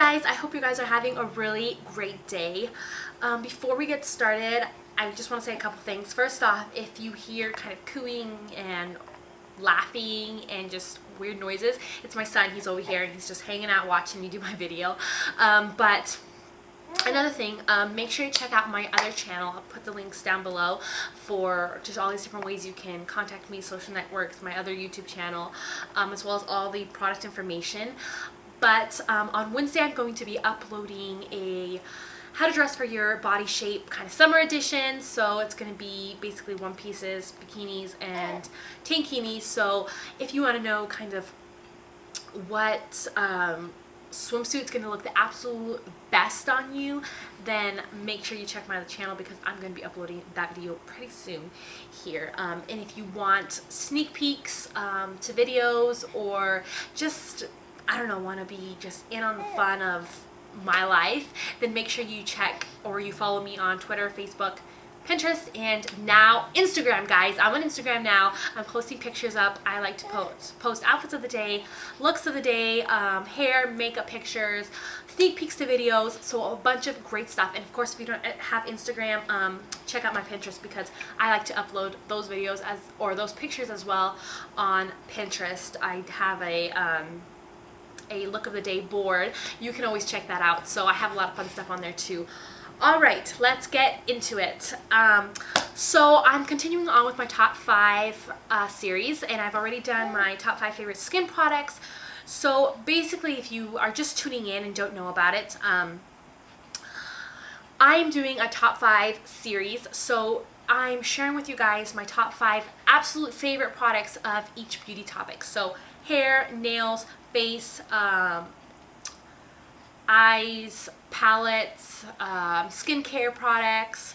Guys, I hope you guys are having a really great day. Before we get started, I just want to say a couple things. First off, if you hear kind of cooing and laughing and just weird noises, it's my son. He's over here and he's just hanging out watching me do my video. But another thing, make sure you check out my other channel. I'll put the links down below for just all these different ways you can contact me, social networks, my other YouTube channel, as well as all the product information. But on Wednesday I'm going to be uploading a how to dress for your body shape kind of summer edition. So it's going to be basically one pieces, bikinis, and tankinis. So if you want to know kind of what swimsuit's going to look the absolute best on you, then make sure you check my other channel because I'm going to be uploading that video pretty soon here. And if you want sneak peeks to videos, or just I don't know, want to be just in on the fun of my life, then make sure you check or you follow me on Twitter, Facebook, Pinterest, and now Instagram, guys. I'm on Instagram now. I'm posting pictures up. I like to post outfits of the day, looks of the day, hair, makeup pictures, sneak peeks to videos, so a bunch of great stuff. And of course, if you don't have Instagram, check out my Pinterest because I like to upload those videos or those pictures as well on Pinterest. I have a look of the day board. You can always check that out. So I have a lot of fun stuff on there too. All right, let's get into it. So I'm continuing on with my top 5 series, and I've already done my top 5 favorite skin products. So basically, if you are just tuning in and don't know about it, I'm doing a top 5 series. So I'm sharing with you guys my top 5 absolute favorite products of each beauty topic. So hair, nails, face, eyes, palettes, skincare products,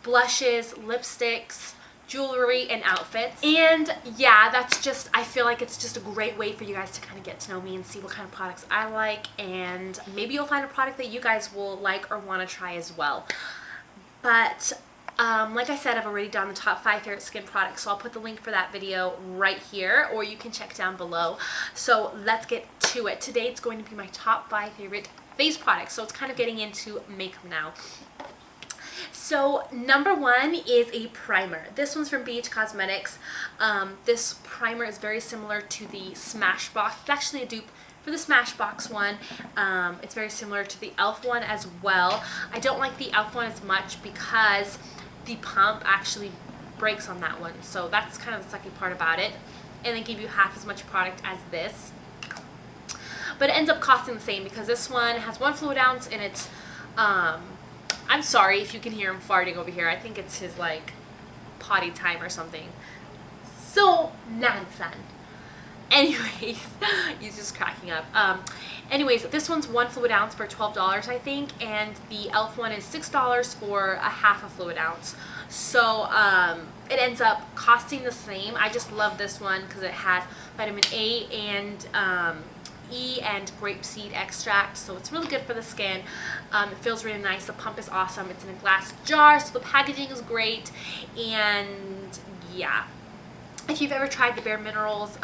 blushes, lipsticks, jewelry, and outfits. And yeah, that's just, I feel like it's just a great way for you guys to kind of get to know me and see what kind of products I like, and maybe you'll find a product that you guys will like or want to try as well. But like I said, I've already done the top 5 favorite skin products, so I'll put the link for that video right here, or you can check down below. So let's get to it. Today it's going to be my top 5 favorite face products, so it's kind of getting into makeup now. So number 1 is a primer. This one's from Bhcosmetics. This primer is very similar to the Smashbox. It's actually a dupe for the Smashbox one. It's very similar to the e.l.f. one as well. I don't like the e.l.f. one as much because the pump actually breaks on that one, so that's kind of the sucky part about it, and they give you half as much product as this, but it ends up costing the same because this one has 1 fluid ounce, and it's I'm sorry if you can hear him farting over here. I think it's his like potty time or something. So nonsense. Anyways, he's just cracking up. Anyways, this one's 1 fluid ounce for $12, I think, and the e.l.f. one is $6 for a half a fluid ounce. So it ends up costing the same. I just love this one because it has vitamin A and E and grapeseed extract, so it's really good for the skin. It feels really nice. The pump is awesome. It's in a glass jar, so the packaging is great. And yeah, if you've ever tried the Bare Minerals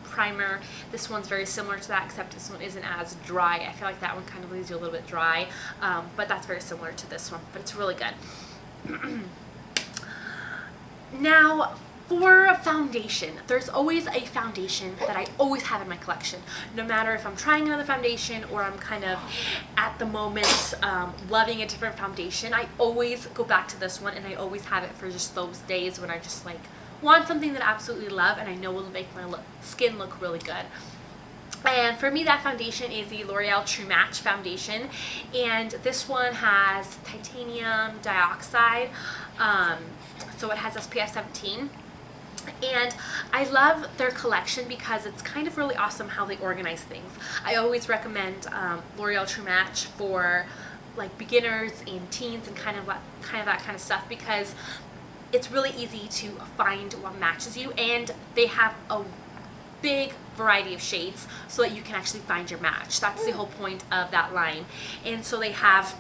primer, this one's very similar to that, except this one isn't as dry. I feel like that one kind of leaves you a little bit dry, but that's very similar to this one, but it's really good. Now, for foundation, there's always a foundation that I always have in my collection. No matter if I'm trying another foundation or I'm kind of at the moment loving a different foundation, I always go back to this one, and I always have it for just those days when I just like want something that I absolutely love and I know will make my skin look really good. And for me, that foundation is the L'Oreal True Match foundation, and this one has titanium dioxide, so it has SPF 17. And I love their collection because it's kind of really awesome how they organize things. I always recommend L'Oreal True Match for like beginners and teens and kind of that kind of stuff, because it's really easy to find what matches you, and they have a big variety of shades so that you can actually find your match. That's the whole point of that line. And so they have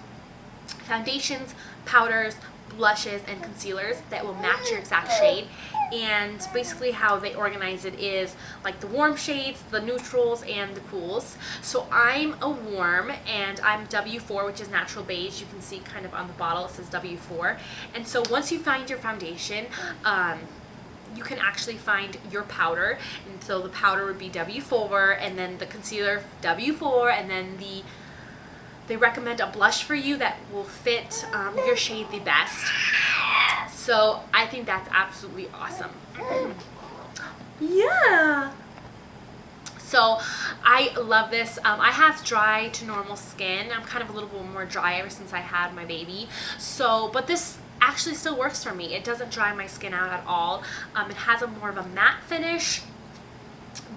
foundations, powders, blushes, and concealers that will match your exact shade. And basically how they organize it is like the warm shades, the neutrals, and the cools. So I'm a warm, and I'm W4, which is natural beige. You can see kind of on the bottle it says W4. And so once you find your foundation, you can actually find your powder. And so the powder would be W4, and then the concealer W4, and then they recommend a blush for you that will fit your shade the best. So I think that's absolutely awesome. Yeah. So I love this. I have dry to normal skin. I'm kind of a little bit more dry ever since I had my baby. So, but this actually still works for me. It doesn't dry my skin out at all. It has a more of a matte finish,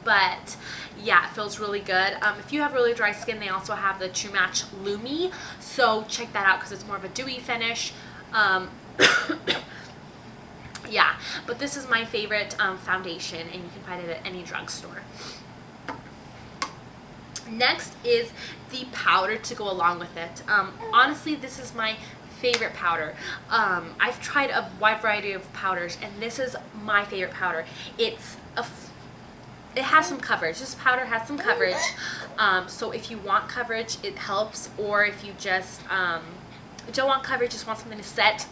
but yeah, it feels really good. If you have really dry skin, they also have the True Match Lumi, so check that out because it's more of a dewy finish. Yeah, but this is my favorite foundation, and you can find it at any drugstore. Next is the powder to go along with it. Honestly, this is my favorite powder. I've tried a wide variety of powders, and this is my favorite powder. It has some coverage. This powder has some coverage. So if you want coverage, it helps. Or if you just don't want coverage, just want something to set,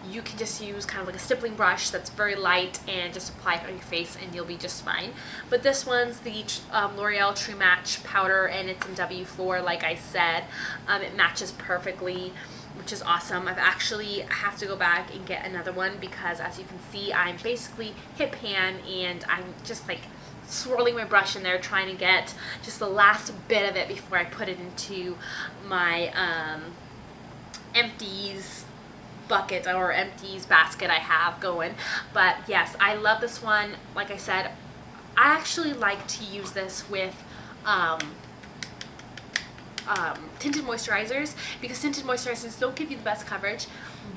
you can just use kind of like a stippling brush that's very light and just apply it on your face and you'll be just fine. But this one's the L'Oreal True Match powder, and it's in W4 like I said. It matches perfectly, which is awesome. I have to go back and get another one because, as you can see, I'm basically hip pan, and I'm just like swirling my brush in there trying to get just the last bit of it before I put it into my empties bucket or empties basket I have going. But yes, I love this one. Like I said, I actually like to use this with tinted moisturizers, because tinted moisturizers don't give you the best coverage,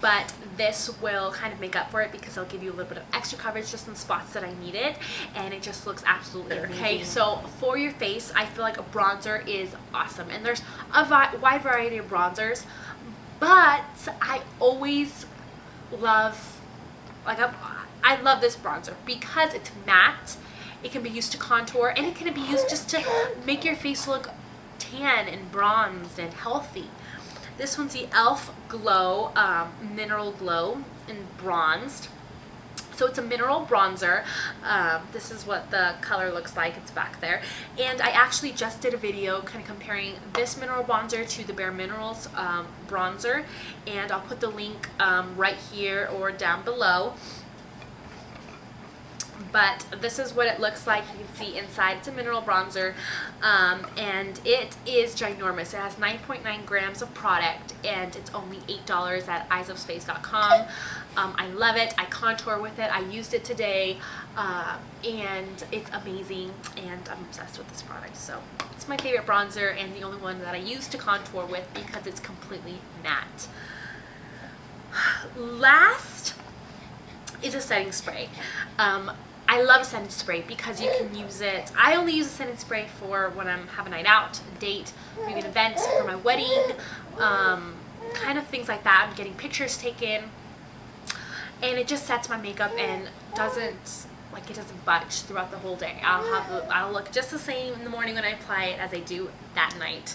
but this will kind of make up for it because it'll give you a little bit of extra coverage just in spots that I need it, and it just looks absolutely amazing. Okay, so for your face, I feel like a bronzer is awesome, and there's a wide variety of bronzers, but I always love, I love this bronzer because it's matte. It can be used to contour, and it can be used just to make your face look tan and bronzed and healthy. This one's the e.l.f. Glow Mineral Glow in Bronzed. So it's a mineral bronzer. This is what the color looks like. It's back there. And I actually just did a video kind of comparing this mineral bronzer to the Bare Minerals bronzer. And I'll put the link right here or down below. But this is what it looks like. You can see inside it's a mineral bronzer, and it is ginormous. It has 9.9 grams of product, and it's only $8 at eyesofspace.com. I love it. I contour with it. I used it today, and it's amazing, and I'm obsessed with this product. So it's my favorite bronzer, and the only one that I use to contour with because it's completely matte. Last is a setting spray. I love a setting spray because you can use it. I only use a setting spray for when I'm have a night out, a date, maybe an event, for my wedding, kind of things like that. I'm getting pictures taken, and it just sets my makeup and doesn't budge throughout the whole day. I'll look just the same in the morning when I apply it as I do that night.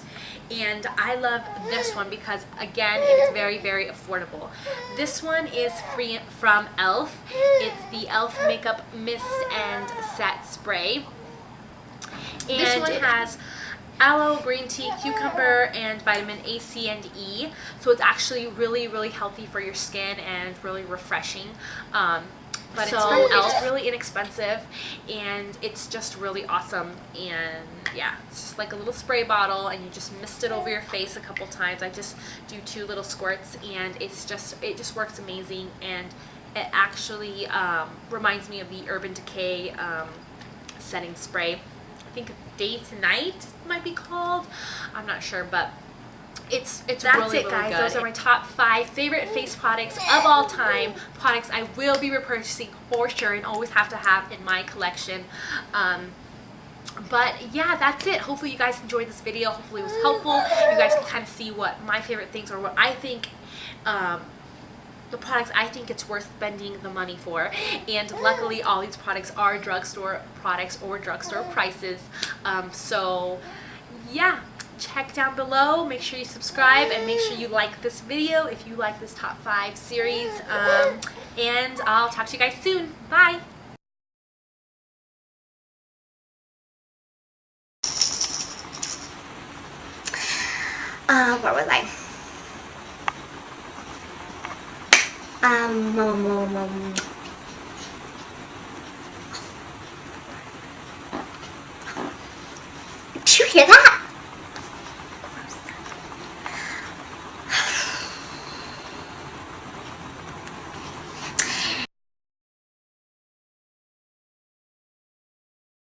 And I love this one because, again, it's very, very affordable. This one is free from e.l.f. It's the e.l.f. Makeup Mist and Set Spray. And this one has aloe, green tea, cucumber, and vitamin A, C, and E. So it's actually really, really healthy for your skin and really refreshing. But it's really inexpensive, and it's just really awesome. And yeah, it's just like a little spray bottle, and you just mist it over your face a couple times. I just do 2 little squirts, and it just works amazing. And it actually reminds me of the Urban Decay setting spray. I think Day to Night might be called. I'm not sure, but that's really, it, guys. Really good. Those are my top 5 favorite face products of all time. Products I will be repurchasing for sure and always have to have in my collection. But yeah, that's it. Hopefully you guys enjoyed this video. Hopefully it was helpful. You guys can kind of see what my favorite things are, what I think the products I think it's worth spending the money for. And luckily all these products are drugstore products or drugstore prices. So yeah, check down below, make sure you subscribe, and make sure you like this video if you like this top 5 series. And I'll talk to you guys soon. Bye! Where was I?